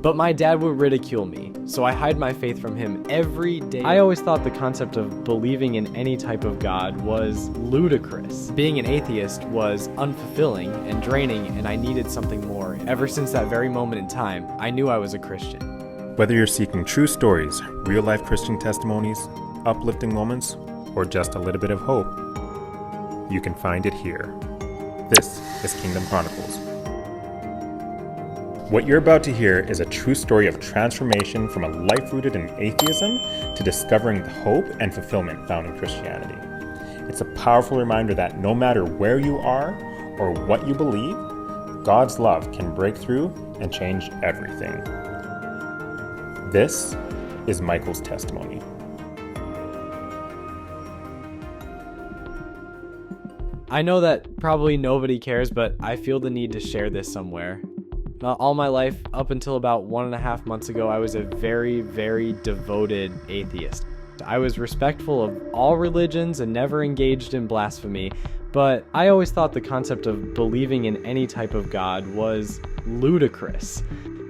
But my dad would ridicule me, so I hide my faith from him every day. I always thought the concept of believing in any type of God was ludicrous. Being an atheist was unfulfilling and draining, and I needed something more. Ever since that very moment in time, I knew I was a Christian. Whether you're seeking true stories, real-life Christian testimonies, uplifting moments, or just a little bit of hope, you can find it here. This is Kingdom Chronicles. What you're about to hear is a true story of transformation from a life rooted in atheism to discovering the hope and fulfillment found in Christianity. It's a powerful reminder that no matter where you are or what you believe, God's love can break through and change everything. This is Michael's testimony. I know that probably nobody cares, but I feel the need to share this somewhere. All my life, up until about 1.5 months ago, I was a very, very devoted atheist. I was respectful of all religions and never engaged in blasphemy, but I always thought the concept of believing in any type of God was ludicrous.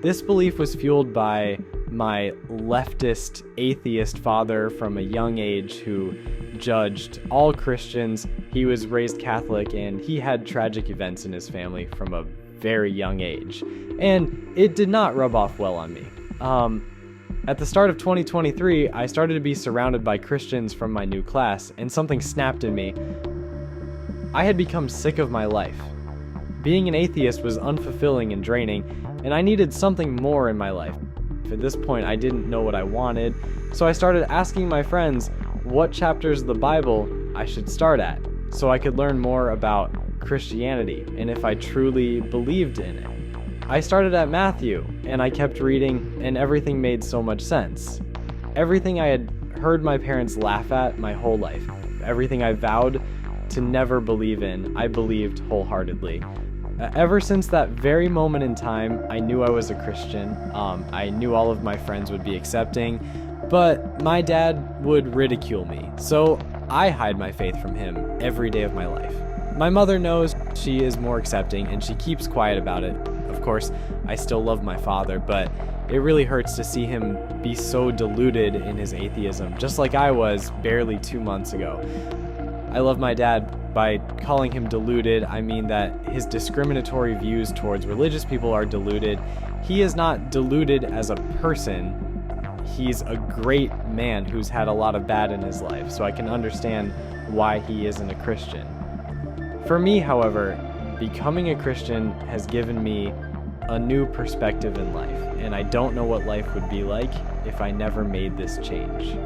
This belief was fueled by my leftist atheist father from a young age who judged all Christians. He was raised Catholic and he had tragic events in his family from a very young age, and it did not rub off well on me. At the start of 2023, I started to be surrounded by Christians from my new class, and something snapped in me. I had become sick of my life. Being an atheist was unfulfilling and draining, and I needed something more in my life. At this point, I didn't know what I wanted, so I started asking my friends what chapters of the Bible I should start at, so I could learn more about Christianity and if I truly believed in it. I started at Matthew, and I kept reading, and everything made so much sense. Everything I had heard my parents laugh at my whole life, everything I vowed to never believe in, I believed wholeheartedly. Ever since that very moment in time, I knew I was a Christian. I knew all of my friends would be accepting, but my dad would ridicule me, so I hide my faith from him every day of my life. My mother knows she is more accepting, and she keeps quiet about it. Of course, I still love my father, but it really hurts to see him be so deluded in his atheism, just like I was barely 2 months ago. I love my dad. By calling him deluded, I mean that his discriminatory views towards religious people are deluded. He is not deluded as a person. He's a great man who's had a lot of bad in his life, so I can understand why he isn't a Christian. For me, however, becoming a Christian has given me a new perspective in life, and I don't know what life would be like if I never made this change.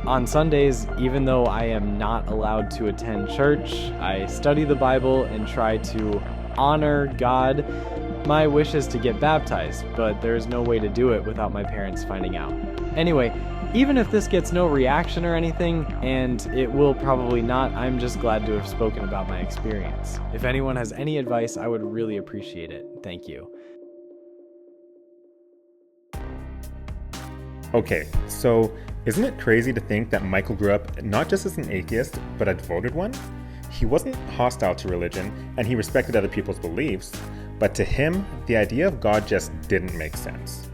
On Sundays, even though I am not allowed to attend church, I study the Bible and try to honor God. My wish is to get baptized, but there is no way to do it without my parents finding out. Anyway, even if this gets no reaction or anything, and it will probably not, I'm just glad to have spoken about my experience. If anyone has any advice, I would really appreciate it. Thank you. Okay, so isn't it crazy to think that Michael grew up not just as an atheist, but a devoted one? He wasn't hostile to religion, and he respected other people's beliefs, but to him, the idea of God just didn't make sense.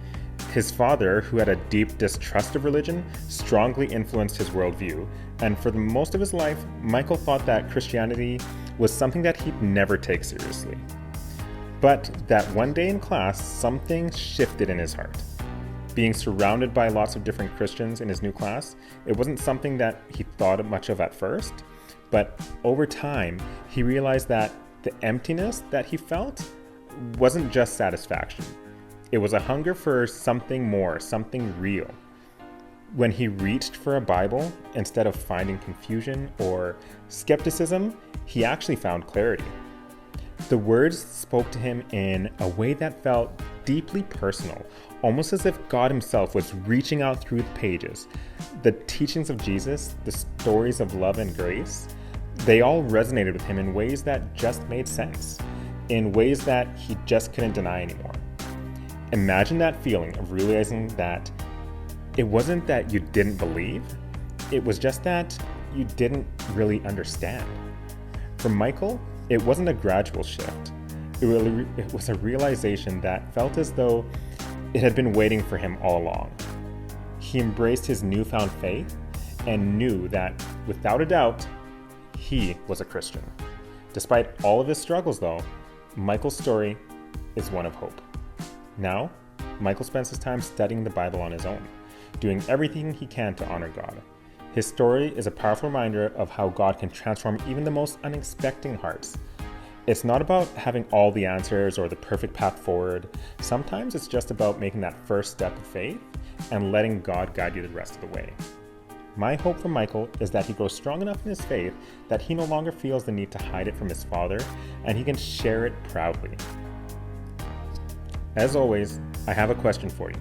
His father, who had a deep distrust of religion, strongly influenced his worldview, and for the most of his life, Michael thought that Christianity was something that he'd never take seriously. But that one day in class, something shifted in his heart. Being surrounded by lots of different Christians in his new class, it wasn't something that he thought much of at first, but over time, he realized that the emptiness that he felt wasn't just satisfaction. It was a hunger for something more, something real. When he reached for a Bible, instead of finding confusion or skepticism, he actually found clarity. The words spoke to him in a way that felt deeply personal, almost as if God himself was reaching out through the pages. The teachings of Jesus, the stories of love and grace, they all resonated with him in ways that just made sense, in ways that he just couldn't deny anymore. Imagine that feeling of realizing that it wasn't that you didn't believe, it was just that you didn't really understand. For Michael, it wasn't a gradual shift. It was a realization that felt as though It had been waiting for him all along. He embraced his newfound faith and knew that, without a doubt, he was a Christian. Despite all of his struggles, though, Michael's story is one of hope. Now, Michael spends his time studying the Bible on his own, doing everything he can to honor God. His story is a powerful reminder of how God can transform even the most unexpected hearts. It's not about having all the answers or the perfect path forward. Sometimes it's just about making that first step of faith and letting God guide you the rest of the way. My hope for Michael is that he grows strong enough in his faith that he no longer feels the need to hide it from his father, and he can share it proudly. As always, I have a question for you.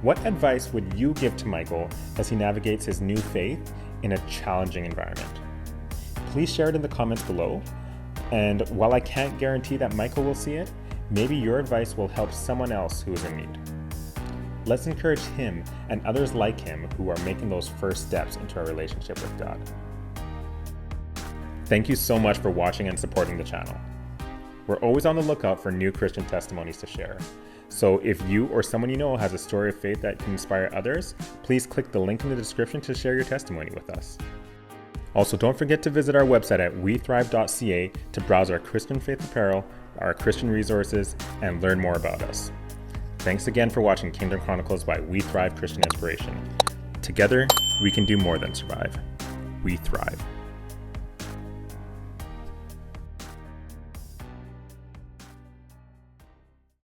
What advice would you give to Michael as he navigates his new faith in a challenging environment? Please share it in the comments below. And while I can't guarantee that Michael will see it, maybe your advice will help someone else who is in need. Let's encourage him and others like him who are making those first steps into a relationship with God. Thank you so much for watching and supporting the channel. We're always on the lookout for new Christian testimonies to share. So if you or someone you know has a story of faith that can inspire others, please click the link in the description to share your testimony with us. Also, don't forget to visit our website at wethrive.ca to browse our Christian faith apparel, our Christian resources, and learn more about us. Thanks again for watching Kingdom Chronicles by We Thrive Christian Inspiration. Together, we can do more than survive. We thrive.